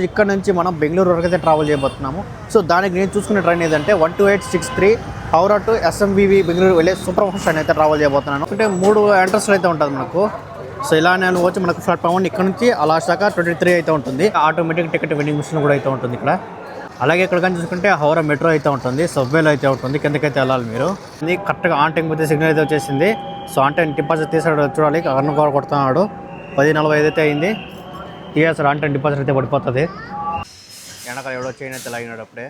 ఇక్కడ నుంచి మనం బెంగళూరు వరకు అయితే ట్రావెల్ చేయబోతున్నాము. సో దానికి నేను చూసుకునే ట్రైన్ ఏదంటే 12863 హౌరా టు ఎస్ఎంవివి బెంగళూరు వెళ్ళే సూపర్ ఫాస్ట్ ట్రైన్ అయితే ట్రావెల్ చేయబోతున్నాను. అంటే 3 ఎంట్రన్స్లు అయితే ఉంటుంది మనకు. సో ఇలానే వచ్చి మనకు ప్లాట్ఫామ్ 1 ఇక్కడ నుంచి లాస్ట్ దాకా 23 అయితే ఉంటుంది. ఆటోమేటిక్ టికెట్ వెండింగ్ మిషన్ కూడా అయితే ఉంటుంది ఇక్కడ. అలాగే ఇక్కడ కానీ చూసుకుంటే హౌరా మెట్రో అయితే ఉంటుంది, సబ్వేలో అయితే ఉంటుంది, కిందకైతే వెళ్ళాలి మీరు. ఇది కరెక్ట్గా ఆన్ టైం అయితే సిగ్నల్ అయితే వచ్చేసింది. సో ఆన్ టైం డిపాజిట్ తీసాడు చూడాలి, అన్న కూడా కొడుతున్నాడు. 10:45 అయితే అయింది. తీసేస్తాడు ఆన్ టైం డిపాజిట్ అయితే పడిపోతుంది. వెనకాల ఎవడో చైన్ అయితే లాగినాడు అప్పుడే.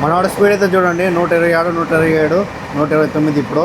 మనవాడు స్పీడ్ అయితే చూడండి 126, 127, 129 ఇప్పుడు.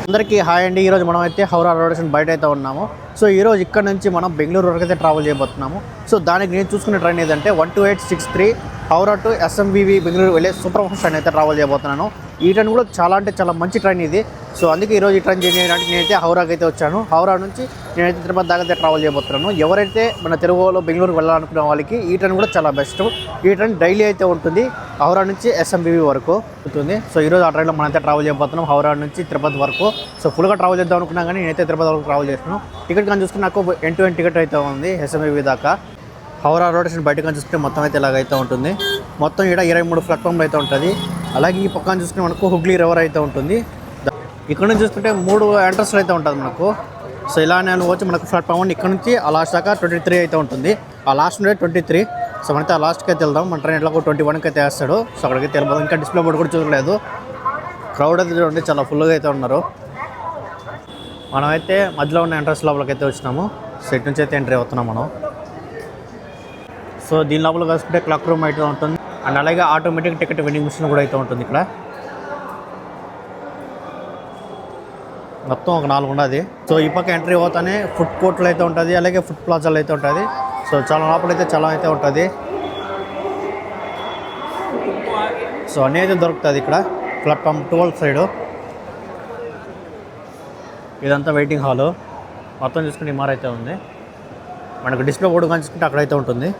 అందరికీ హాయ్ అండి. ఈరోజు మనం అయితే హౌరా రైల్వే స్టేషన్ బయట అయితే ఉన్నాము. సో ఈరోజు ఇక్కడ నుంచి మనం బెంగళూరు వరకు అయితే ట్రావెల్ చేయబోతున్నాము. సో దానికి నేను చూసుకునే ట్రైన్ ఏదంటే 12863 హౌరా టు ఎస్ఎంవివి బెంగళూరు వెళ్ళే సూపర్ ఫాస్ట్ ట్రైన్ అయితే ట్రావెల్ చేయబోతున్నాను. ఈ ట్రైన్ కూడా చాలా మంచి ట్రైన్ ఇది. సో అందుకే ఈరోజు ఈ ట్రైన్ చేయడానికి నేనైతే హౌరాకి అయితే వచ్చాను. హౌరా నుంచి నేనైతే తిరుపతి దాకా అయితే ట్రావెల్ చేయబోతున్నాను. ఎవరైతే మన తెలుగులో బెంగళూరు వెళ్ళాలనుకునే వాళ్ళకి ఈ ట్రైన్ కూడా చాలా బెస్ట్. ఈ ట్రైన్ డైలీ అయితే ఉంటుంది, హౌరా నుంచి ఎస్ఎంవివి వరకు ఉంటుంది. సో ఈరోజు ఆ ట్రైన్లో మనమైతే ట్రావెల్ చేయబోతున్నాం హౌరా నుంచి తిరుపతి వరకు. సో ఫుల్గా ట్రావెల్ చేద్దాం అనుకున్నా కానీ నేనైతే తిరుపతి వరకు ట్రావెల్ చేస్తున్నాను. టికెట్ కానీ చూసుకుని నాకు end-to-end టికెట్ అయితే ఉంది ఎస్ఎంవివి దాకా. హౌరా రోడ్ స్టేషన్ బయట కానీ చూసుకుంటే మొత్తం అయితే ఇలాగైతే ఉంటుంది. మొత్తం ఇక్కడ 23 ప్లాట్ఫామ్లు అయితే ఉంటుంది. అలాగే ఈ పక్కన చూసుకుంటే మనకు హుగ్లీ రివర్ అయితే ఉంటుంది. ఇక్కడ నుంచి చూసుకుంటే 3 ఎంట్రన్స్లు అయితే ఉంటుంది మనకు. సో ఇలానే వచ్చి మనకు ప్లాట్ఫామ్ 1 ఇక్కడ నుంచి ఆ లాస్ట్ దాకా 23 అయితే ఉంటుంది. ఆ లాస్ట్ నుండి 23. సో మనతో ఆ లాస్ట్కి అయితే వెళ్దాం. మన ట్రైన్ ఎట్లా 21కి అయితే వేస్తాడు. సో అక్కడికి వెళ్ళిపోదాం. ఇంకా డిస్ప్లే బోర్డు కూడా చూడలేదు. క్రౌడ్ అయితే చూడండి చాలా ఫుల్గా అయితే ఉన్నారు. మనమైతే మధ్యలో ఉన్న ఎంట్రన్స్ లోపలికి అయితే వచ్చినాము. సో ఇటు నుంచి అయితే ఎంట్రీ అవుతున్నాం మనం. సో దీని లోపల చూసుకుంటే క్లాక్ రూమ్ అయితే ఉంటుంది. అండ్ అలాగే ఆటోమేటిక్ టికెట్ వెండింగ్ మిషన్ కూడా అయితే ఉంటుంది ఇక్కడ. మొత్తం ఒక 4 ఉన్నది. సో ఈ పక్క ఎంట్రీ అవుతానే ఫుడ్ కోర్ట్లు అయితే ఉంటుంది, అలాగే ఫుడ్ ప్లాజాలు అయితే ఉంటుంది. సో చాలా లోపల అయితే చాలా అయితే ఉంటుంది. సో అన్నీ అయితే దొరుకుతుంది ఇక్కడ. ప్లాట్ఫామ్ 12 సైడు ఇదంతా వెయిటింగ్ హాలు. మొత్తం చూసుకుంటే ఇమార్ అయితే ఉంది. మనకు డిస్ప్లే బోర్డు కానీ చూసుకుంటే అక్కడైతే ఉంటుంది.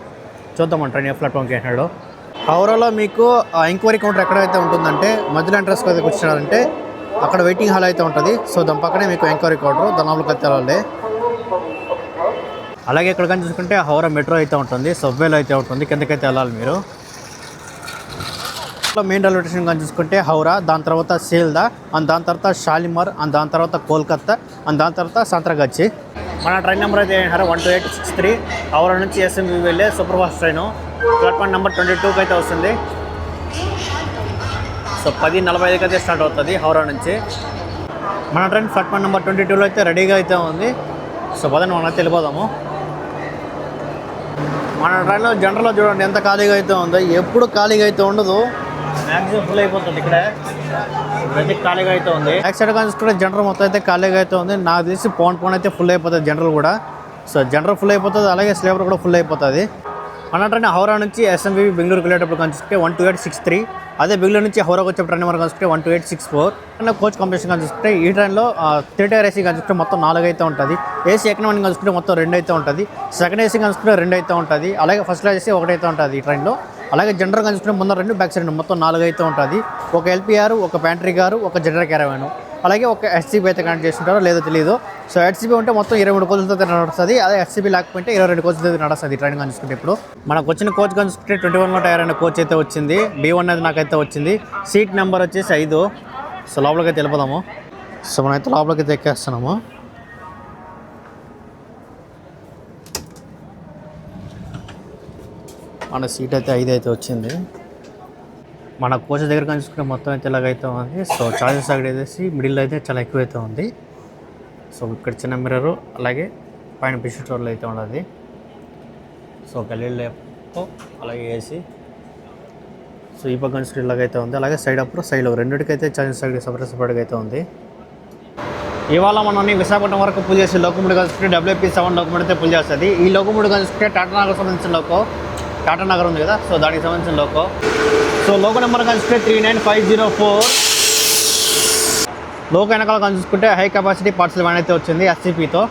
చూద్దాం ట్రైన్ ఏ ప్లాట్ఫామ్కి వేసినాడు. హౌరాలో మీకు ఎంక్వైరీ కౌంటర్ ఎక్కడైతే ఉంటుందంటే మధ్యలో ఎంట్రన్స్కి అయితే వచ్చినారంటే అక్కడ వెయిటింగ్ హాల్ అయితే ఉంటుంది. సో దాని పక్కనే మీకు ఎంక్వైరీ కౌంటర్, దాని లోపలికి అయితే వెళ్ళాలి. అలాగే ఇక్కడ కానీ చూసుకుంటే హౌరా మెట్రో అయితే ఉంటుంది, సబ్వేలో అయితే ఉంటుంది, కిందకైతే వెళ్ళాలి మీరు. మెయిన్ రైల్వే స్టేషన్ కానీ చూసుకుంటే హౌరా, దాని తర్వాత సీల్దా, అండ్ దాని తర్వాత షాలిమార్, అండ్ దాని తర్వాత కోల్కత్తా, అండ్ దాని తర్వాత సాంత్రగాచి. మన ట్రైన్ నెంబర్ అయితే 12863 హౌరా నుంచి ఎస్ఎంవివి వెళ్ళే super fast train. Platform number 22కి అయితే వస్తుంది. సో 10:45కి అయితే స్టార్ట్ అవుతుంది హౌరా నుంచి. మన ట్రైన్ ప్లాట్ఫామ్ నెంబర్ 22లో అయితే రెడీగా అయితే ఉంది. సో పదండి మనం అయితే వెళ్ళిపోదాము. మన ట్రైన్లో జనరల్లో చూడండి ఎంత ఖాళీగా అయితే ఉందో. ఎప్పుడు ఖాళీగా అయితే ఉండదు, మ్యాక్సిమం ఫుల్ అయిపోతుంది. ఇక్కడే ప్రతి ఖాళీగా అయితే ఉంది. బ్యాక్ సైడ్ కానీ చూసుకుంటే జనరల్ మొత్తం అయితే ఖాళీగా అయితే ఉంది. నాకు తెలిసి పోన్ అయితే ఫుల్ అయిపోతుంది జనరల్ కూడా. సో జనరల్ ఫుల్ అయిపోతుంది, అలాగే స్లీపర్ కూడా ఫుల్ అయిపోతుంది. మన ట్రైన్ హౌరా నుంచి ఎస్ఎంవివి బెంగళూరుకి వెళ్ళేటప్పుడు కనిపిస్తే 12863. అదే బెంగళూరు నుంచి హౌరాకి వచ్చే ట్రైన్ నెంబర్ కనిపిస్తే 12864. కోచ్ కాంపిటీషన్ కనిపిస్తే ఈ ట్రైన్లో 3 టైర్ ఏసీ కనిపిస్తే మొత్తం 4 అయితే ఉంటుంది. ఏసీ ఎకనామిక్ కనిపిస్తే మొత్తం 2 అయితే ఉంటుంది. సెకండ్ ఏసీ కనిపిస్తే 2 అయితే ఉంటుంది. అలాగే ఫస్ట్ క్లాస్ ఏసీ 1 అయితే ఉంటుంది ఈ ట్రైన్లో. అలాగే జనరల్ కనిపిస్తే ముందర 2, బ్యాక్ సైడ్ మొత్తం 4 అయితే ఉంటుంది. ఒక ఎల్పిఆర్, ఒక ప్యాంట్రీ కారు, ఒక జనరల్ క్యారవాన్, అలాగే ఒక ఎస్సీబీ అయితే కనెక్ట్ చేస్తుంటారో లేదో తెలియదు. సో ఎస్సీబీ ఉంటే మొత్తం 23 కోచ్లతో నడుస్తుంది. అదే ఎస్సీబీ లేకపోతే 22 కోచ్లతో నడుస్తుంది ట్రైన్ కనిపిస్తుంటే. ఇప్పుడు మనకు వచ్చిన కోచ్ కనిపిస్తే 21లో టైర్ అనే కోచ్ అయితే వచ్చింది. B1 అనేది నాకైతే వచ్చింది. సీట్ నెంబర్ వచ్చేసి 5. సో లోపలికి అయితే వెళ్ళిపోదాము. సో మనమైతే లోపలికి అయితే ఎక్కేస్తున్నాము. మన సీట్ అయితే 5 అయితే వచ్చింది. మన కోచ్ దగ్గర కానీ చూసుకుంటే మొత్తం అయితే ఇలాగైతే ఉంది. సో చార్జెస్ అక్కడ వేసి మిడిల్లో అయితే చాలా ఎక్కువ అయితే ఉంది. సో ఇక్కడ చిన్న మిర్రరు, అలాగే పైన పిష్ స్టోర్లో అయితే ఉన్నది. సో గలీలో అలాగే వేసి సో ఈ పక్కన స్క్రీన్ ఇలాగైతే ఉంది. అలాగే సైడ్ అప్పుడు సైడ్లో రెండింటికైతే చార్జెస్ అక్కడ సపరేట్గా అయితే ఉంది. ఇవాళ మనం విశాఖపట్నం వరకు పుల్ చేసి లోకముడి కలుసుకుంటే WP7 లోకముడి అయితే పుల్ చేస్తుంది. ఈ లోకముడి కలుసుకుంటే టాటా నగర్ సంబంధించిన లోకో, టాటా నగర్ ఉంది కదా, సో దానికి సంబంధించిన లోకో. సో లోకో నెంబర్ కనిపిస్తే 39504. లోకో వెనకాల కనిపిస్తుంటే హై కెపాసిటీ పార్సల్ వ్యాన్ అయితే వచ్చింది ఎస్సీపీతో.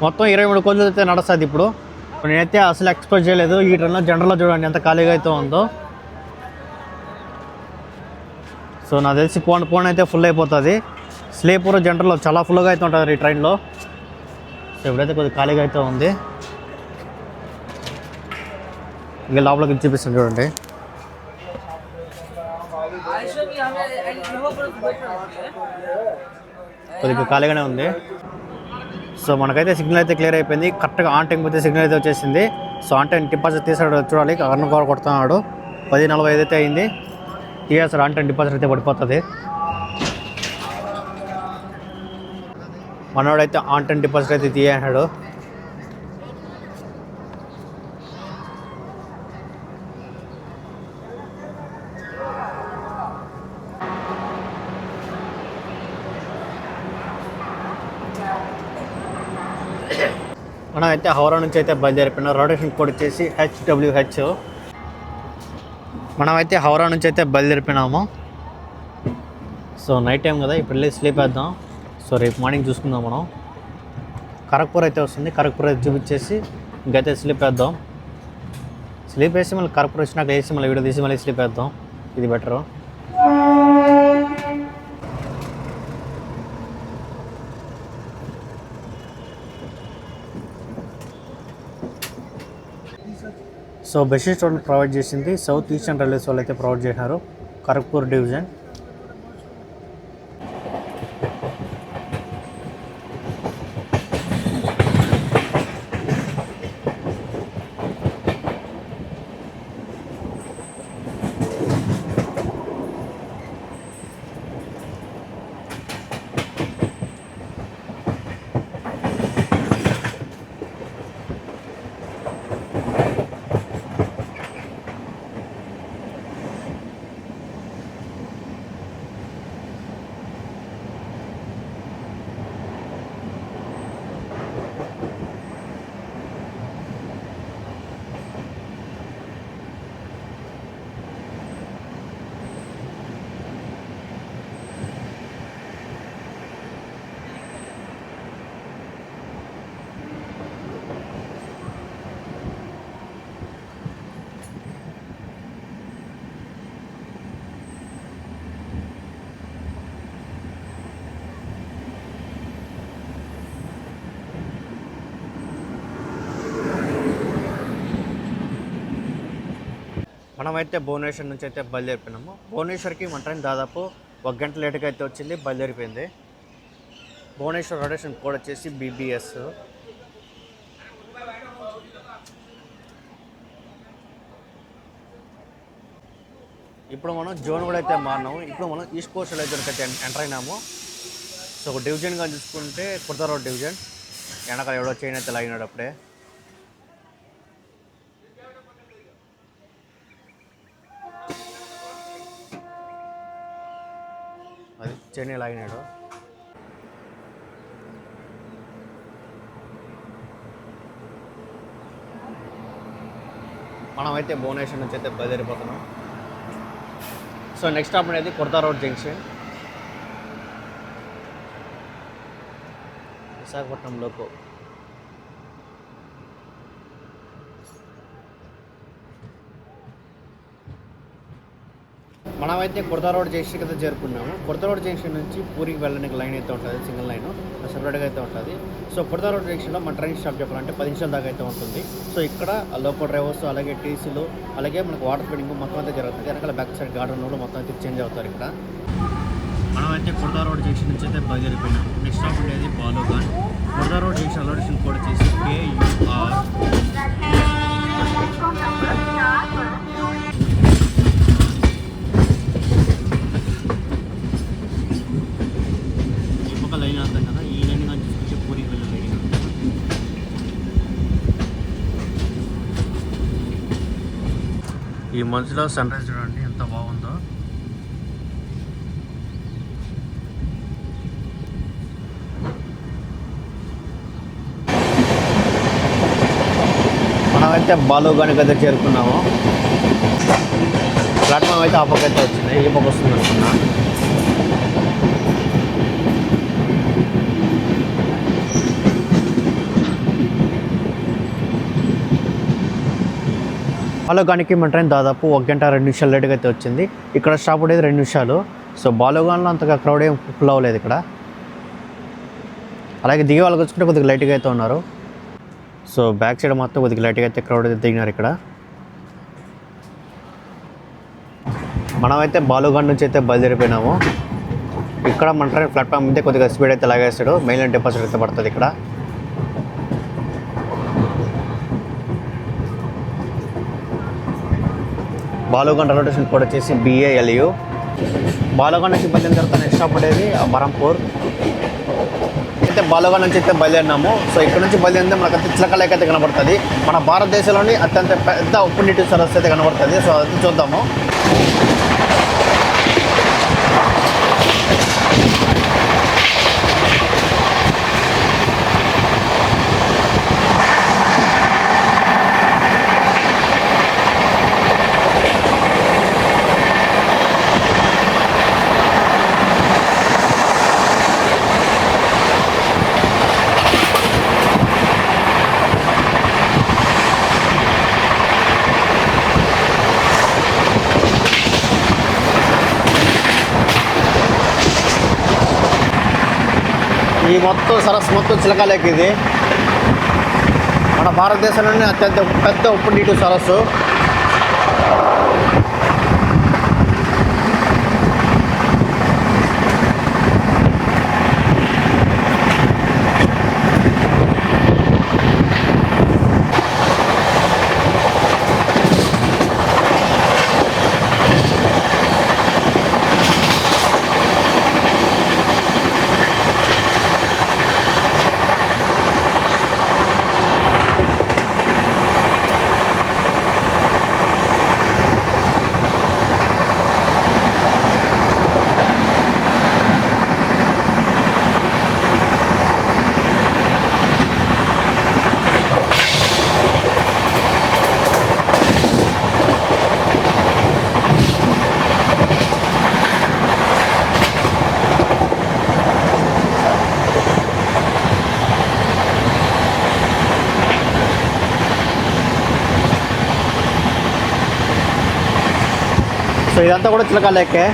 మొత్తం 23 కోచ్లు అయితే నడుస్తుంది ఇప్పుడు. నేనైతే అసలు ఎక్స్పెక్ట్ చేయలేదు ఈ ట్రైన్లో. జనరల్లో చూడండి ఎంత ఖాళీగా అయితే ఉందో. సో నాకు తెలిసి పోన్ అయితే ఫుల్ అయిపోతుంది. స్లీపర్ జనరల్లో చాలా ఫుల్గా అయితే ఉంటుంది ఈ ట్రైన్లో. సో ఇప్పుడైతే కొద్దిగా ఖాళీగా అయితే ఉంది. ఇంకా లోపలికి చూపిస్తాను చూడండి. కొద్దిగా ఖాళీగానే ఉంది. సో మనకైతే సిగ్నల్ అయితే క్లియర్ అయిపోయింది. కరెక్ట్గా ఆన్ టైంకి అయితే సిగ్నల్ అయితే వచ్చేసింది. సో ఆన్ టైం డిపాజిట్ తీసాడు చూడాలి. కర్ణ కవర్ కొడుతున్నాడు. 10:45 అయితే అయింది. తీసేస్తాడు ఆన్ టైం డిపాజిట్ అయితే పడిపోతుంది. మనోడైతే ఆన్ టైం డిపాజిట్ అయితే తీసాడు. మనం అయితే హౌరా నుంచి అయితే బయలుదేరిపోయినాం. రొటేషన్ కోడ్ వచ్చేసి HWH. మనమైతే హౌరా నుంచి అయితే బయలుదేరిపోయినాము. సో నైట్ టైం కదా, ఇప్పుడు వెళ్ళి స్లీప్ వేద్దాం. సో రేపు మార్నింగ్ చూసుకుందాం మనం. ఖరగ్పూర్ అయితే వస్తుంది. ఖరగ్పూర్ అయితే చూపించేసి ఇంకైతే స్లీప్ వేద్దాం. స్లీప్ వేసి మళ్ళీ ఖరగ్పూర్ వచ్చినాక వేసి మళ్ళీ వీడియో తీసి మళ్ళీ స్లీప్ వేద్దాం. ఇది better. So best store provide చేసింది సౌత్ ఈస్టర్న్ రైల్వేస్ వాళ్ళు అయితే ప్రొవైడ్ చేసినారు. ఖరగ్పూర్ డివిజన్. మనమైతే భువనేశ్వర్ నుంచి అయితే బయలుదేరిపోయినాము. భువనేశ్వర్కి మన ట్రైన్ దాదాపు 1 గంట లేట్గా అయితే వచ్చింది, బయలుదేరిపోయింది. భువనేశ్వర్ రొటేషన్ కోడ్ వచ్చేసి BBS. ఇప్పుడు మనం జోన్ కూడా అయితే మారినాము. ఇప్పుడు మనం ఈస్ట్ కోస్ట్ రైల్వేకి అయితే ఎంటర్ అయినాము. సో ఒక డివిజన్గా చూసుకుంటే కుర్తా రోడ్ డివిజన్. వెనకాల ఎవడో చైన్ అయితే లాగినాడు అప్పుడే. అది చైన్ లాగినాడు. మనమైతే భువనేశ్వర్ నుంచి అయితే బయలుదేరిపోతున్నాం. సో నెక్స్ట్ స్టాప్ అనేది కుర్తా రోడ్ జంక్షన్, విశాఖపట్నంలోకి. మనమైతే కుర్తా రోడ్ జంక్షన్ అయితే చేరుకున్నాము. కుర్తా రోడ్ జంక్షన్ నుంచి పూరికి వెళ్ళడానికి లైన్ అయితే ఉంటుంది, సింగిల్ లైన్ సపరేట్గా అయితే ఉంటుంది. సో కుర్తా రోడ్ జంక్షన్లో మన ట్రైన్ స్టాప్ చెప్పాలంటే 10 నిమిషాల దాకా అయితే ఉంటుంది. సో ఇక్కడ లోకల్ డ్రైవర్స్ అలాగే టీసీలు అలాగే మనకు వాటర్ ఫీడింగ్ మొత్తం అయితే జరుగుతుంది. వెనకాల బ్యాక్ సైడ్ గార్డెన్ కూడా మొత్తం అయితే చేంజ్ అవుతారు ఇక్కడ. మనమైతే కుర్తా రోడ్ జంక్షన్ నుంచి అయితే బయలుదేరిపోయినాం. నెక్స్ట్ స్టాప్ ఉండేది Balugaon. Khurda road junction a location code వచ్చేసి KUR. లైన్ అవుతాం కదా, ఈ లైన్ కానీ చూసుకొచ్చి పూరికి వెళ్ళే లైన్. ఈ మధ్యలో సన్ రైజ్ చూడండి ఎంత బాగుందో. మనమైతే బాలుగానికి అయితే చేరుకున్నాము. ప్లాట్ఫామ్ అయితే ఆ పక్క అయితే వచ్చింది, ఈ పక్క వస్తుంది అనుకున్నా. బాలోగానికి మన ట్రైన్ దాదాపు 1 గంట 2 నిమిషాలు లేట్గా అయితే వచ్చింది. ఇక్కడ స్టాప్ ఉండేది 2 నిమిషాలు. సో బాలోగాన్లో అంతగా క్రౌడ్ ఏం ఫుల్ అవ్వలేదు ఇక్కడ. అలాగే దిగే వాళ్ళకి వచ్చుకుంటే కొద్దిగా లైట్గా అయితే ఉన్నారు. సో బ్యాక్ సైడ్ మొత్తం కొద్దిగా లైట్గా అయితే క్రౌడ్ అయితే దిగినారు ఇక్కడ. మనమైతే బాలోగాన్ నుంచి అయితే బయలుదేరిపోయినాము. ఇక్కడ మన ట్రైన్ ప్లాట్ఫామ్ మీద కొద్దిగా స్పీడ్ అయితే లాగేస్తాడు. మెయిన్ డిపాజిట్ అయితే పడుతుంది ఇక్కడ. బాలోగాన్ రైల్వే స్టేషన్ కూడా వచ్చేసి BALU. బాలోగాన్ నుంచి బయలుదేరిన తర్వాత నెక్స్ట్ స్టాప్ ఉండేది బరంపూర్. అయితే బాలోగాన్ నుంచి అయితే బయలుదేరినాము. సో ఇక్కడ నుంచి బయలుదేరితే మనకైతే చిలక లేక్ అయితే కనబడుతుంది. మన భారతదేశంలోని అత్యంత పెద్ద ఉప్పు నీటి సరస్సు అయితే కనబడుతుంది. సో అది చూద్దాము. ఈ మొత్తం సరస్సు మొత్తం చిలక లేక్ ఇది. మన భారతదేశంలోనే అత్యంత పెద్ద ఉప్పు నీటి సరస్సు. సో ఇదంతా కూడా చిలక లేకే.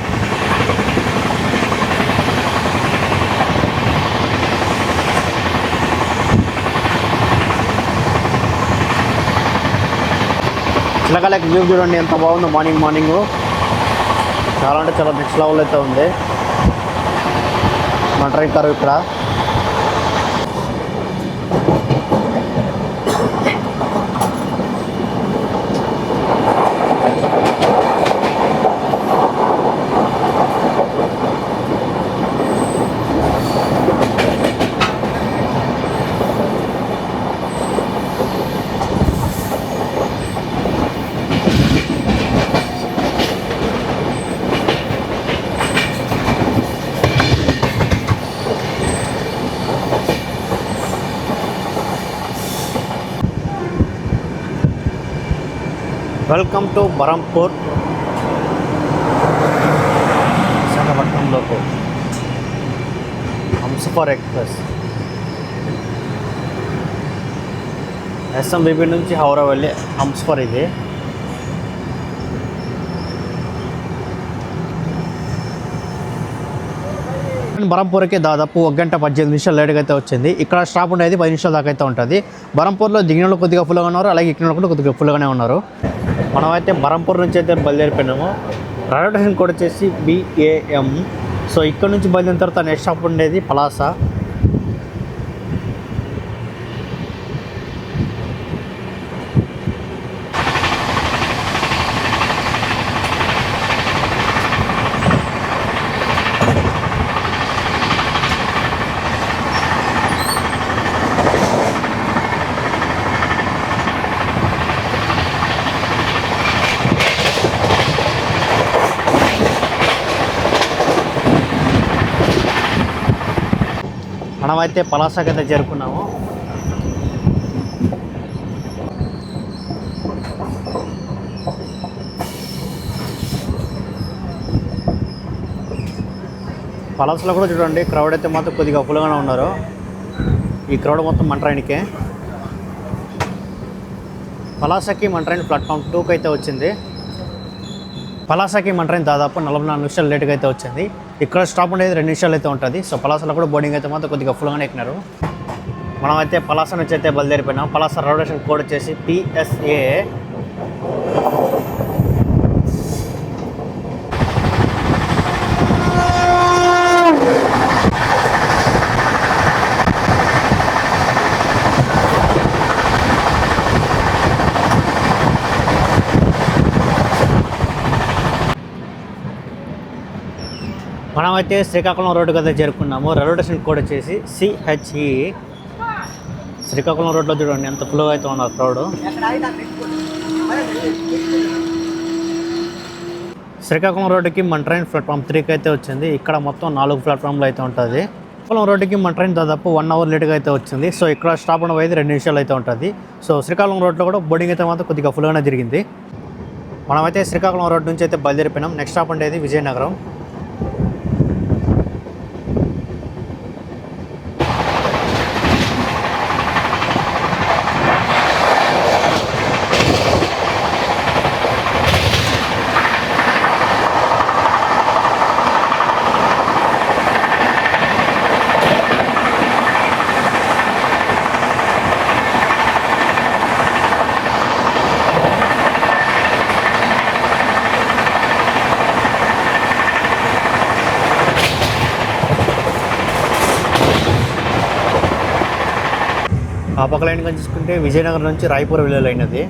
చిలక లేక వ్యూ చూడండి ఎంత బాగుందో. మార్నింగ్ చాలా అంటే చాలా నెక్స్ట్ లెవెల్ అయితే ఉంది. మన ట్రైన్ కారు ఇక్కడ. Welcome to Berhampur. విశాఖపట్నంలోకి హంసఫర్ ఎక్స్ప్రెస్ SMBP నుంచి హౌరా వెళ్ళి హంసఫర్ ఇది. బరంపూర్కి దాదాపు 1 గంట 18 నిమిషాలు లేట్గా అయితే వచ్చింది. ఇక్కడ స్టాప్ ఉండేది 10 నిమిషాల దాకా అయితే ఉంటుంది. బరంపూర్లో దిగిన కొద్దిగా ఫుల్గా ఉన్నారు, అలాగే ఎక్కిన కూడా కొద్దిగా ఫుల్గానే ఉన్నారు. మనమైతే బరంపూర్ నుంచి అయితే బయలుదేరిపోయినాము. రైల్వే స్టేషన్ కూడా వచ్చేసి BAM. సో ఇక్కడ నుంచి బయలుదేరిన తర్వాత నెక్స్ట్ స్టాప్ ఉండేది పలాస. మనమైతే పలాసకి అయితే చేరుకున్నాము. పలాసలో కూడా చూడండి క్రౌడ్ అయితే మాత్రం కొద్దిగా ఫుల్గానే ఉన్నారు. ఈ క్రౌడ్ మొత్తం మన ట్రైన్కే. పలాసకి మన ట్రైన్ ప్లాట్ఫామ్ 2కి అయితే వచ్చింది. పలాసకి మన ట్రైన్ దాదాపు 44 నిమిషాలు లేట్గా అయితే వచ్చింది. ఇక్కడ స్టాప్ ఉండేది 2 నిమిషాలు అయితే ఉంటుంది. సో పలాసలో కూడా బోర్డింగ్ అయితే మాత్రం కొద్దిగా ఫుల్గానే ఎక్కినారు. మనమైతే పలాస నుంచి అయితే బయలుదేరిపోయినాం. పలాస రైల్వే స్టేషన్ కోడ్ వచ్చేసి PSA. మనమైతే శ్రీకాకుళం రోడ్డుకి అయితే చేరుకున్నాము. రైల్వే స్టేషన్ కోడ్ వచ్చేసి CHE. శ్రీకాకుళం రోడ్లో చూడండి ఎంత ఫుల్గా అయితే ఉన్నారు క్రౌడ్. శ్రీకాకుళం రోడ్డుకి మన ట్రైన్ ప్లాట్ఫామ్ 3కి అయితే వచ్చింది. ఇక్కడ మొత్తం 4 ప్లాట్ఫామ్లు అయితే ఉంటుంది. శ్రీకాకుళం రోడ్డుకి మన ట్రైన్ దాదాపు 1 అవర్ లేట్గా అయితే వచ్చింది. సో ఇక్కడ స్టాప్ ఉండేది 2 నిమిషాలు అయితే ఉంటుంది. సో శ్రీకాకుళం రోడ్లో కూడా బోర్డింగ్ అయితే మాత్రం కొద్దిగా ఫుల్గానే జరిగింది. మనమైతే శ్రీకాకుళం రోడ్ నుంచి అయితే బయలుదేరిపోయినాం. నెక్స్ట్ స్టాప్ ఉండేది విజయనగరం. ఆ పక్క లైన్ కానీ చూసుకుంటే విజయనగరం నుంచి రాయపూర్ వెళ్ళే లైన్ అది.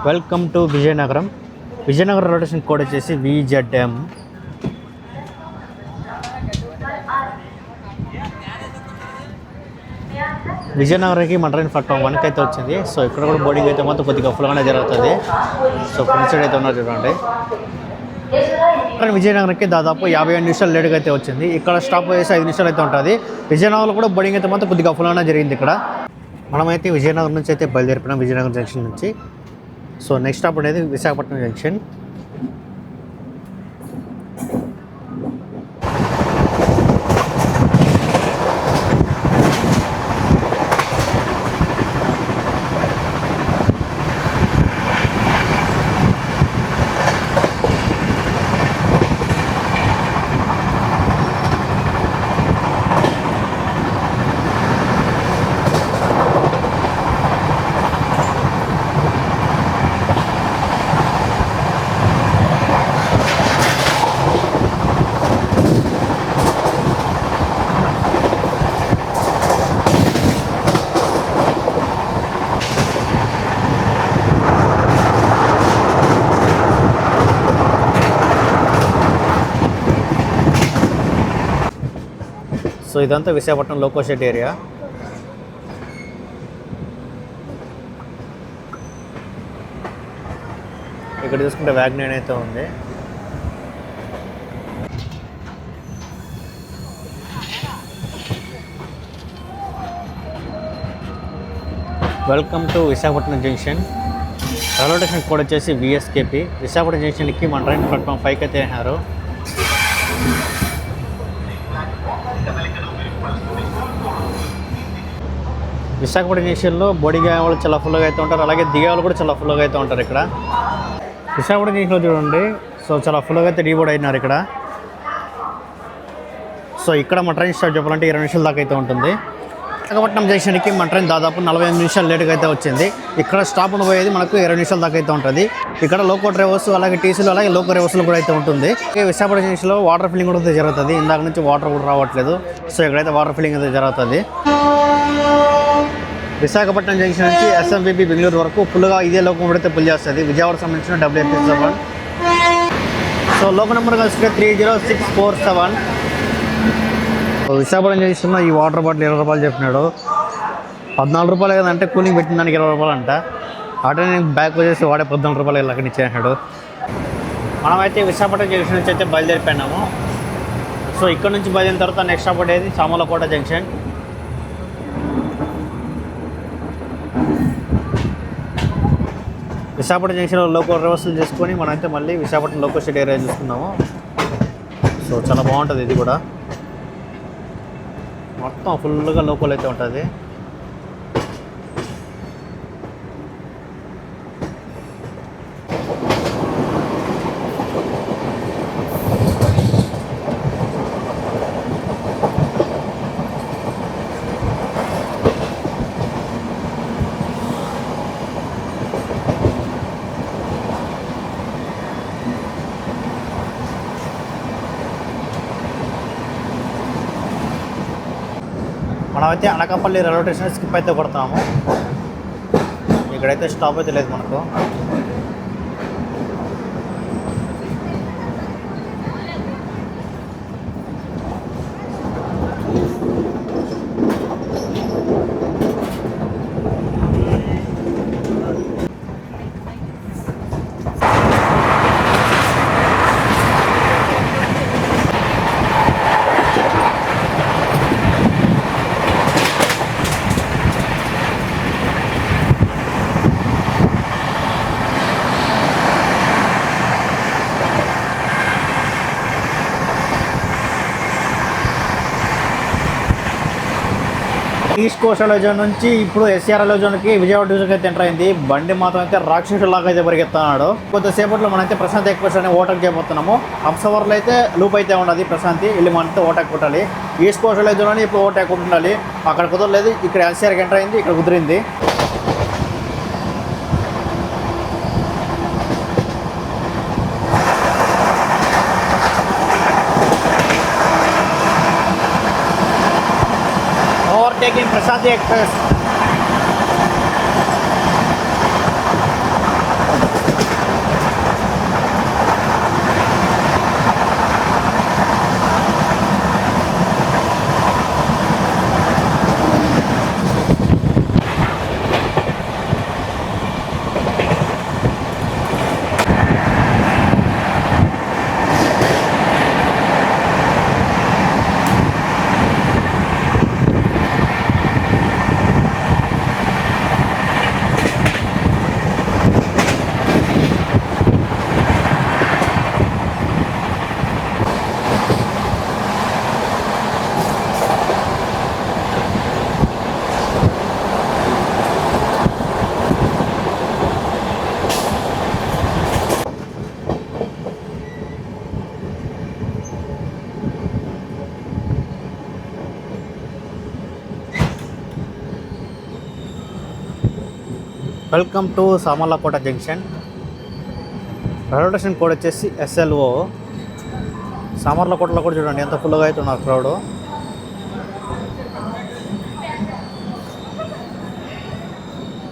Welcome to Vizianagaram. Vizianagaram railway station code వచ్చేసి VZM. విజయనగరంకి మన ట్రైన్ ప్లాట్ఫామ్ 1కి అయితే వచ్చింది. సో ఇక్కడ కూడా బోర్డింగ్ అయితే మొత్తం కొద్దిగా ఫుల్గానే జరుగుతుంది. సో ఫ్రంట్ సైడ్ అయితే ఉన్నారు చూడండి. విజయనగరంకి దాదాపు 57 నిమిషాలు లేట్గా అయితే వచ్చింది. ఇక్కడ స్టాప్ చేసి 5 నిమిషాలు అయితే ఉంటుంది. విజయనగరంలో కూడా బోర్డింగ్ అయితే మొత్తం కొద్దిగా ఫుల్గానే జరిగింది. ఇక్కడ మనమైతే విజయనగరం నుంచి అయితే బయలుదేరిపోయినాం, విజయనగరం జంక్షన్ నుంచి. సో నెక్స్ట్ స్టాప్ అనేది విశాఖపట్నం జంక్షన్. సో ఇదంతా విశాఖపట్నం లోకో షెడ్ ఏరియా. ఇక్కడ చూసుకుంటే వ్యాగ్నైన్ అయితే ఉంది. Welcome to Visakhapatnam junction. Railway station code వచ్చేసి VSKP. విశాఖపట్నం జంక్షన్కి మన ట్రైన్ ప్లాట్ఫామ్ 5కి అయితే వేసినారు. విశాఖపట్నం జంక్షన్లో బోడిగా వాళ్ళు చాలా ఫుల్గా అయితే ఉంటారు, అలాగే దిగే వాళ్ళు కూడా చాలా ఫుల్గా అయితే ఉంటారు. ఇక్కడ విశాఖపట్నం జంక్షన్లో చూడండి, సో చాలా ఫుల్గా అయితే డీబోర్డ్ అయినారు ఇక్కడ. సో ఇక్కడ మన ట్రైన్ స్టార్ట్ చెప్పాలంటే 20 నిమిషాల దాకా అయితే ఉంటుంది. విశాఖపట్నం జంక్షన్కి మన ట్రైన్ దాదాపు 45 నిమిషాలు లేట్గా అయితే వచ్చింది. ఇక్కడ స్టాప్ పోయేది మనకు 20 నిమిషాల దాకా అయితే ఉంటుంది. ఇక్కడ లోకో డ్రైవర్స్ అలాగే టీసీలు అలాగే లోకో డ్రైవర్స్లు కూడా అయితే ఉంటుంది. విశాఖపట్నం జంక్షన్లో వాటర్ ఫిల్లింగ్ కూడా అయితే జరుగుతుంది. ఇందాక నుంచి వాటర్ కూడా రావట్లేదు. సో ఇక్కడైతే వాటర్ ఫిల్లింగ్ అయితే జరుగుతుంది. విశాఖపట్నం జంక్షన్ నుంచి SMVP బెంగళూరు వరకు ఫుల్గా ఇదే లోకో అయితే పుల్ చేస్తుంది. విజయవాడ సంబంధించిన WFS7. సో లోకో నెంబర్ కలిసి 30647. విశాఖపట్నం జంక్షన్లో ఈ వాటర్ బాటిల్ 20 రూపాయలు చెప్పినాడు. 14 రూపాయలు కదంటే కూలింగ్ పెట్టిన దానికి 20 రూపాయలు అంట. అటే నేను బ్యాక్ వచ్చేసి వాడే 14 రూపాయలు ఇలా అక్కడి ఇచ్చేసాడు. మనమైతే విశాఖపట్నం జంక్షన్ నుంచి అయితే బయలుదేరిపోయినాము. సో ఇక్కడ నుంచి బయలుదేరిన తర్వాత నెక్స్ట్ స్టాప్ అనేది సామర్లకోట జంక్షన్. విశాఖపట్నం జంక్షన్లో లోకల్ రివర్సల్ చేసుకొని మనమైతే మళ్ళీ విశాఖపట్నం లోకల్ స్టేట్ ఏరియా చూసుకున్నాము. సో చాలా బాగుంటుంది ఇది కూడా, మొత్తం ఫుల్గా లోకల్ అయితే ఉంటుంది. మనమైతే అనకాపల్లి రైల్వే స్టేషన్ స్కిప్ అయితే కొడతాము. ఇక్కడైతే స్టాప్ అయితే లేదు మనకు. ఈస్ట్ కోస్ట్ రైల్వే జోన్ నుంచి ఇప్పుడు ఎస్ఆర్ రైల్వే జోన్కి విజయవాడ డివిజన్కి అయితే ఎంటర్ అయింది. బండి మాత్రం అయితే రాక్షసులాగా అయితే పరిగెత్తున్నాడు. కొద్దిసేపట్లో మనమైతే ప్రశాంత్ ఎక్స్ప్రెస్ అనే ఓవర్టేక్ చేయబోతున్నాము. అప్సవర్లో అయితే లూప్ అయితే ఉన్నది ప్రశాంతి, వెళ్ళి మనతో ఓవర్టేక్ కొట్టాలి. ఈస్ట్ కోస్ట్ రైల్వే జోన్ అని ఇప్పుడు ఓవర్టేక్ ఉండాలి. అక్కడ కుదరలేదు, ఇక్కడ ఎస్ఆర్కి ఎంటర్ అయింది, ఇక్కడ కుదిరింది. Overtaking Prasanthi Express. Welcome to Samarlakota junction. Railway station code వచ్చేసి SLO. సామర్లకోటలో కూడా చూడండి ఎంత ఫుల్గా అయితే ఉన్నారు క్రౌడ్.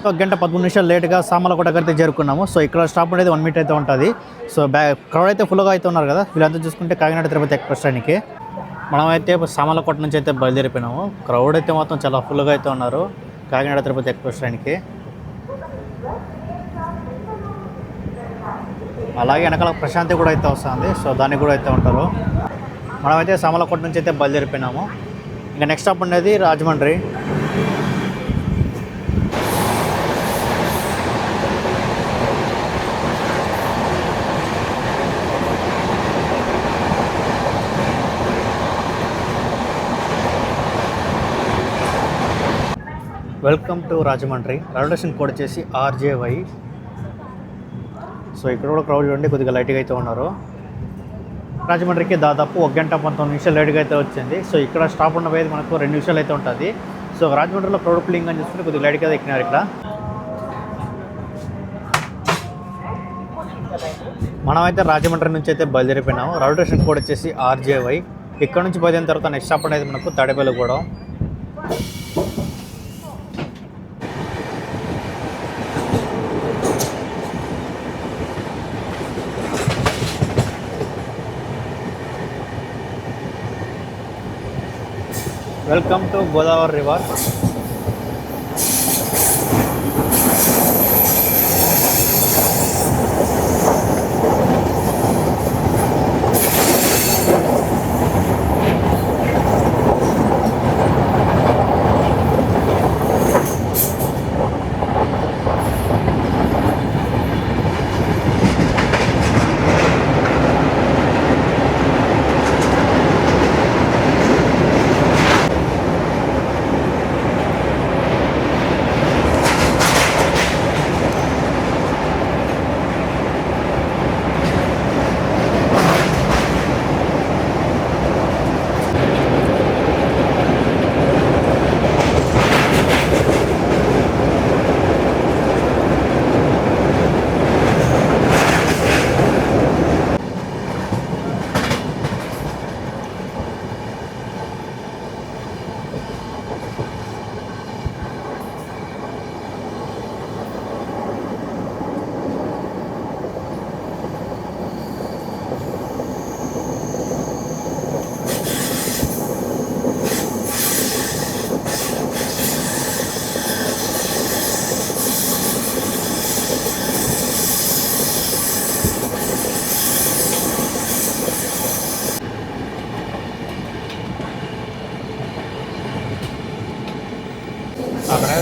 ఒక గంట 13 నిమిషాలు లేట్గా సామర్లకోట అయితే చేరుకున్నాము. సో ఇక్కడ స్టాప్ అనేది 1 minute అయితే ఉంటుంది. సో క్రౌడ్ అయితే ఫుల్గా అయితే ఉన్నారు కదా. వీళ్ళంతా చూసుకుంటే కాకినాడ తిరుపతి ఎక్స్ప్రెస్ ట్రైన్కి మనమైతే సామర్లకోట నుంచి అయితే బయలుదేరిపోయినాము. క్రౌడ్ అయితే మాత్రం చాలా ఫుల్గా అయితే ఉన్నారు కాకినాడ తిరుపతి ఎక్స్ప్రెస్ ట్రైన్కి. అలాగే వెనకాల ప్రశాంతి కూడా అయితే వస్తుంది. సో దానికి కూడా అయితే ఉంటారు. మనమైతే సామర్లకోట నుంచి అయితే బయలుదేరిపోయినాము. ఇంకా నెక్స్ట్ స్టాప్ ఉండేది Rajahmundry. Welcome to Rajahmundry. Railway station code వచ్చేసి RJY. సో ఇక్కడ కూడా క్రౌడ్ చూడండి కొద్దిగా లైట్గా అయితే ఉన్నారు. రాజమండ్రికి దాదాపు 1 గంట 19 నిమిషాలు లేట్గా అయితే వచ్చింది. సో ఇక్కడ స్టాప్ ఉన్న పోయేది మనకు 2 నిమిషాలు అయితే ఉంటుంది. సో రాజమండ్రిలో క్రౌడ్ ఫుల్లింగ్ అని చూసుకుంటే కొద్దిగా లైట్గా ఎక్కినారు. ఇక్కడ మనమైతే రాజమండ్రి నుంచి అయితే బయలుదేరిపోయినాము. రైల్వే స్టేషన్ కోడ్ వచ్చేసి RJY. ఇక్కడ నుంచి బయలుదేరిన తర్వాత నెక్స్ట్ స్టాప్ అనేది మనకు Tadepalligudem. Welcome to Godavari river.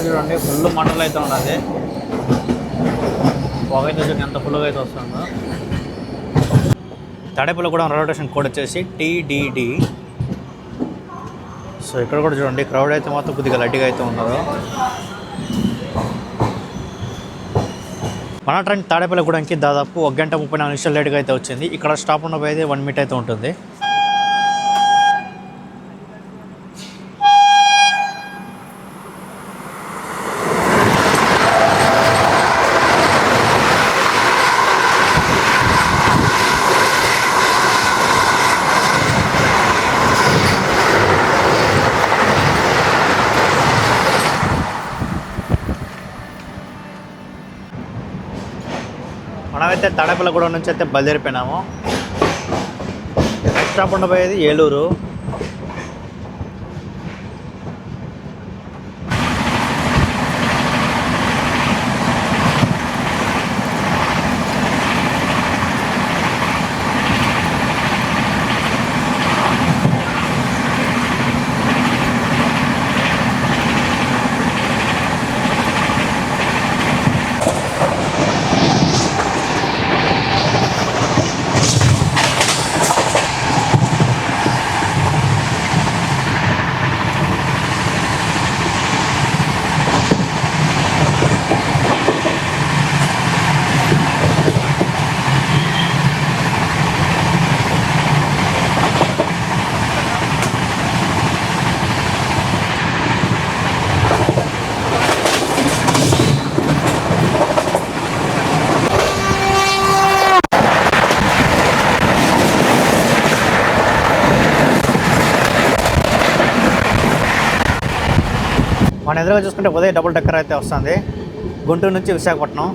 చూడండి ఫుల్ మంటలు అయితే ఉన్నది. పొగైతే చూడండి ఎంత ఫుల్గా అయితే వస్తుందో. తాడేపల్లిగూడెం రైల్వే స్టేషన్ కోడ్ వచ్చేసి TDD. సో ఇక్కడ కూడా చూడండి క్రౌడ్ అయితే మాత్రం కొద్దిగా లడ్డిగా అయితే ఉన్నారు. మన ట్రైన్ తాడేపల్లిగూడెంకి దాదాపు 1 గంట 34 నిమిషాలు లేట్గా అయితే వచ్చింది. ఇక్కడ స్టాప్ ఉన్న అయితే 1 మినిట్ అయితే ఉంటుంది. మనమైతే తాడేపల్లిగూడెం నుంచి అయితే బయలుదేరిపోయినాము. నెక్స్ట్ స్టాప్ ఉండబోయేది ఏలూరు. మన ఎదురుగా చూసుకుంటే ఉదయం డబుల్ డెక్కర్ అయితే వస్తుంది గుంటూరు నుంచి Visakhapatnam.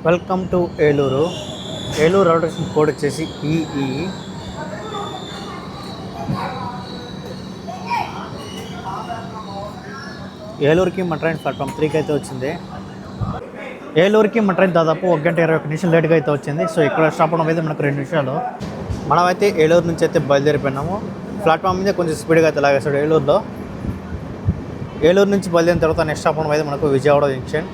Welcome to Eluru. Eluru railway station code వచ్చేసి EE. ఏలూరుకి మన ట్రైన్ ప్లాట్ఫామ్ 3కి అయితే వచ్చింది. ఏలూరుకి మన ట్రైన్ దాదాపు 1 గంట 21 నిమిషాలు లేట్గా అయితే వచ్చింది. సో ఇక్కడ స్టాప్ అవడం అయితే మనకు 2 నిమిషాలు. మనమైతే ఏలూరు నుంచి అయితే బయలుదేరిపోయినాము. ప్లాట్ఫామ్ మీద కొంచెం స్పీడ్గా అయితే లాగేస్తాడు ఏలూరులో. ఏలూరు నుంచి బయలుదేరిన తర్వాత నెక్స్ట్ స్టాప్ అవడం అయితే మనకు విజయవాడ జంక్షన్.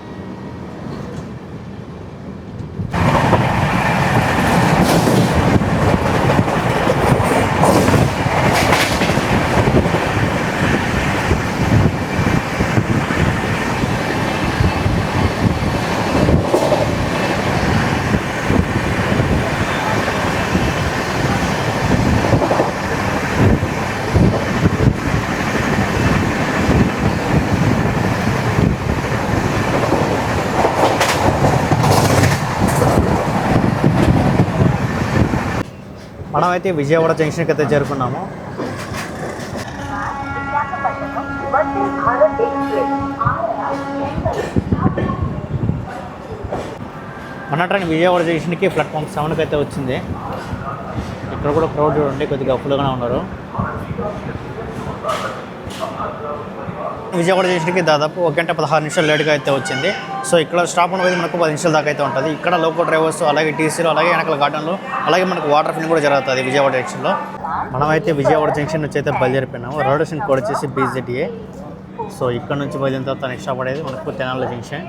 మనమైతే విజయవాడ జంక్షన్కి అయితే చేరుకున్నాము. మన ట్రైన్ విజయవాడ జంక్షన్కి ప్లాట్ఫామ్ 7కి అయితే వచ్చింది. ఇక్కడ కూడా క్రౌడ్ చూడండి కొద్దిగా ఫుల్గానే ఉన్నారు. విజయవాడ జంక్షన్కి దాదాపు 1 గంట 16 నిమిషాలు లేట్గా అయితే వచ్చింది. సో ఇక్కడ స్టాప్ అనేది మనకు 10 నిమిషాల దాకా అయితే ఉంటుంది. ఇక్కడ లోకల్ డ్రైవర్స్ అలాగే టీసీలు అలాగే వెనకాల గార్డెన్లు అలాగే మనకు వాటర్ ఫిల్లింగ్ కూడా జరుగుతుంది విజయవాడ జంక్షన్లో. మనమైతే విజయవాడ జంక్షన్ నుంచి అయితే బయలుదేరిపోయినాము. రైల్వే స్టేషన్ కోడ్ వచ్చేసి BZA. సో ఇక్కడ నుంచి బయలుదేరిన తర్వాత నెక్స్ట్ స్టాప్ పడేది మనకు తెనాలి జంక్షన్.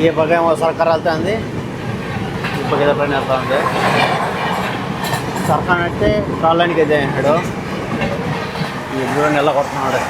ये बगैर वो सरकार आता है बगैर ट्रेन आता है सरकार అంటే ట్రాలైన్కి అయితే అంటాడు ఈ చూడండి ఎలా కొడుతున్నాడు.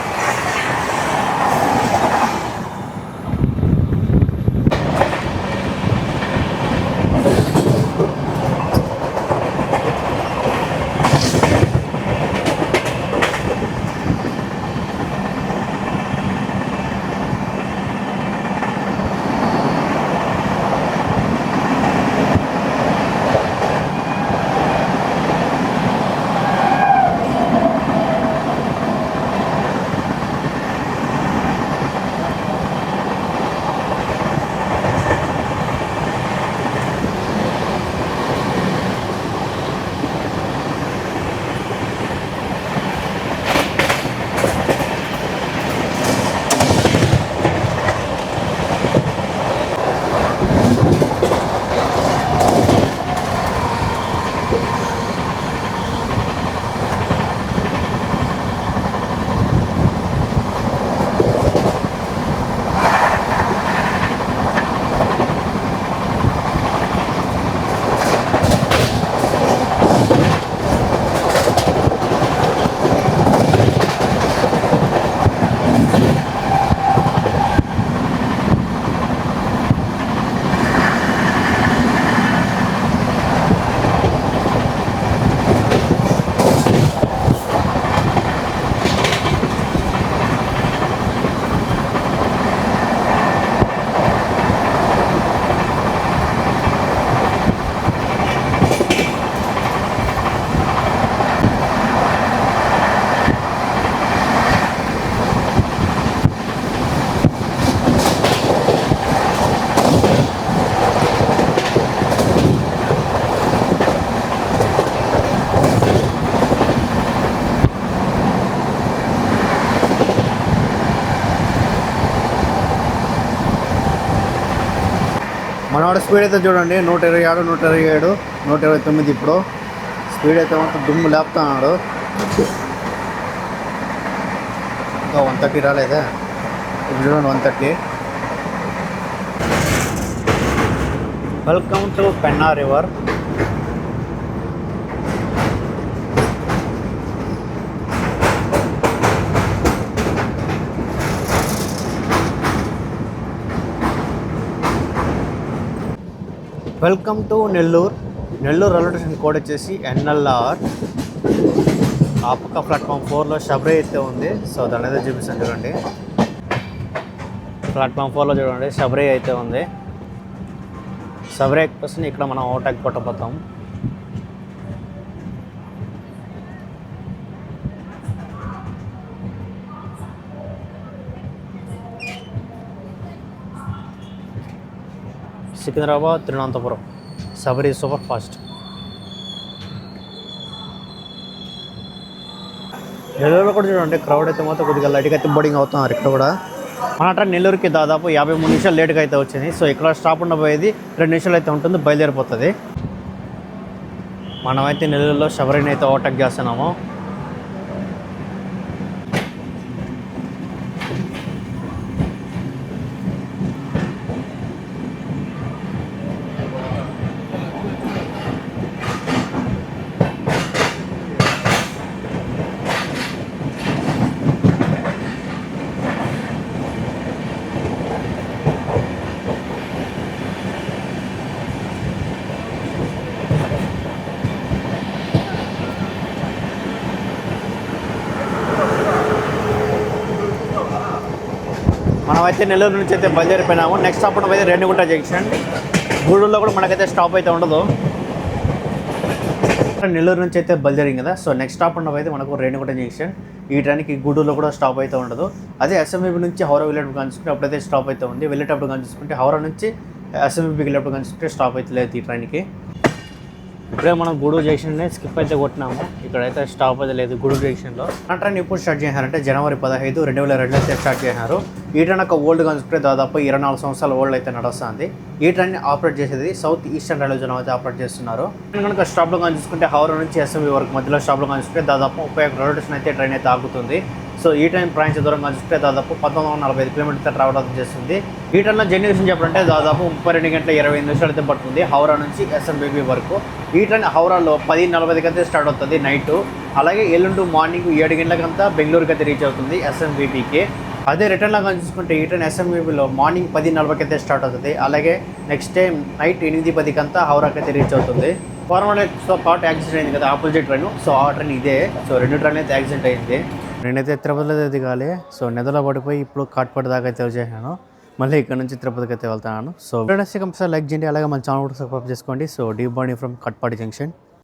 స్పీడ్ అయితే చూడండి 126, 127, 129 ఇప్పుడు స్పీడ్ అయితే మొత్తం దుమ్ము లేపుతున్నాడు. ఇంకా 130 రాలేదా? ఇప్పుడు చూడండి 130. Welcome to Penna river. Welcome to Nellore. Nellore railway station code వచ్చేసి NLR. ఆ పక్క ప్లాట్ఫామ్ 4లో శబరి అయితే ఉంది. సో దాని అయితే చూపిస్తాను చూడండి. ప్లాట్ఫామ్ 4లో చూడండి శబరి అయితే ఉంది. శబరి ఎక్స్ప్రెస్ని ఇక్కడ మనం ఓవర్టేక్ కొట్టబోతాం. Secunderabad, Thiruvananthapuram Sabari super fast. నెల్లూరులో కూడా చూడండి క్రౌడ్ అయితే మొత్తం కొద్దిగా లైట్గా అయితే బోర్డింగ్ అవుతున్నారు. ఇక్కడ కూడా మన ట్రైన్ నెల్లూరుకి దాదాపు 53 నిమిషాలు లేట్గా అయితే వచ్చింది. సో ఇక్కడ స్టాప్ ఉండబోయేది 2 నిమిషాలు అయితే ఉంటుంది, బయలుదేరిపోతుంది. మనమైతే నెల్లూరులో శబరిని అయితే ఓవర్టేక్ చేస్తున్నాము. మనమైతే నెల్లూరు నుంచి అయితే బయలుదేరిపోయినాము. నెక్స్ట్ స్టాప్ అయితే రేణిగుంట జంక్షన్. గూడూరులో కూడా మనకైతే స్టాప్ అయితే ఉండదు. నెల్లూరు నుంచి అయితే బయలుదేరింది కదా. సో నెక్స్ట్ స్టాప్ అయితే మనకు రేణిగుంట జంక్షన్. ఈ ట్రైన్కి గూడూరులో కూడా స్టాప్ అయితే ఉండదు. అదే ఎస్ఎంబీబీ నుంచి హౌరా వెళ్ళేటప్పుడు కనుచుకుంటే అప్పుడైతే స్టాప్ అయితే ఉంది. వెళ్ళేటప్పుడు కనుచుకుంటే హౌరా నుంచి ఎస్ఎంబీబీకి వెళ్ళేటప్పుడు కనుచుకుంటే స్టాప్ అయితే లేదు ఈ ట్రైన్కి. ఇప్పుడే మనం గూడూరు జంక్షన్ని స్కిప్ అయితే కొట్టినాము. ఇక్కడైతే స్టాప్ అయితే లేదు గూడూరు జంక్షన్లో. ఆ ట్రైన్ ఎప్పుడు స్టార్ట్ చేశారంటే జనవరి 15, 2002 అయితే స్టార్ట్ చేశారు. ఈ ట్రైన్ ఒక ఓల్డ్ కనుకుంటే దాదాపు 24 సంవత్సరాల ఓల్డ్ అయితే నడుస్తుంది. ఈ ట్రైన్ని ఆపరేట్ చేసేది సౌత్ ఈస్టర్న్ రైల్వే జోన్ అయితే ఆపరేట్ చేస్తున్నారు. కనుక స్టాప్లో కనుచుకుంటే హౌరా నుంచి ఎస్ఎంబీ వరకు మధ్యలో స్టాప్లో కనుచుకుంటే దాదాపు 31 రైల్వే స్టేషన్ అయితే ట్రైన్ అయితే ఆగుతుంది. సో ఈ ట్రైన్ ప్రయాణించే దూరం కనుచుకుంటే దాదాపు 1945 కిలోమీటర్స్ ట్రావెల్ అవుతుంది చేస్తుంది. ఈ ట్రైన్లో జర్నీ విషయం చెప్పాలంటే దాదాపు 32 గంటల 20 నిమిషాలు అయితే పడుతుంది హౌరా నుంచి ఎస్ఎంబీబీ వరకు. ఈ ట్రైన్ హౌరాలో 10:40కి అయితే స్టార్ట్ అవుతుంది నైట్. అలాగే ఎల్లుండి మార్నింగ్ 7 గంటలకంతా బెంగళూరుకి అయితే రీచ్ అవుతుంది ఎస్ఎంబీబీకి. అదే రిటర్న్లో కానీ చూసుకుంటే ఈ ట్రైన్ ఎస్ఎంబీబీలో మార్నింగ్ 10:40కి అయితే స్టార్ట్ అవుతుంది. అలాగే నెక్స్ట్ టైం నైట్ 8:10కి అంతా హౌరాకి అయితే రీచ్ అవుతుంది. ఫార్మల్తో పాటు యాక్సిడెంట్ అయింది కదా ఆపోజిట్ ట్రైన్. సో ఆ ట్రైన్ ఇదే. సో 2 ట్రైన్ అయితే యాక్సిడెంట్ అయింది. నేనైతే తిరుపతిలో అయితే దిగాలి. సో నిద్రలో పడిపోయి ఇప్పుడు కాట్పాడి దాకా అయితే వచ్చేసాను. మళ్ళీ ఇక్కడ నుంచి తిరుపతికి అయితే వెళ్తాను. సో కంపల్సరీ లైక్ చేయండి. అలాగే మన ఛానల్ కూడా సబ్స్క్రైబ్ చేసుకోండి. So deep body from Katpadi junction.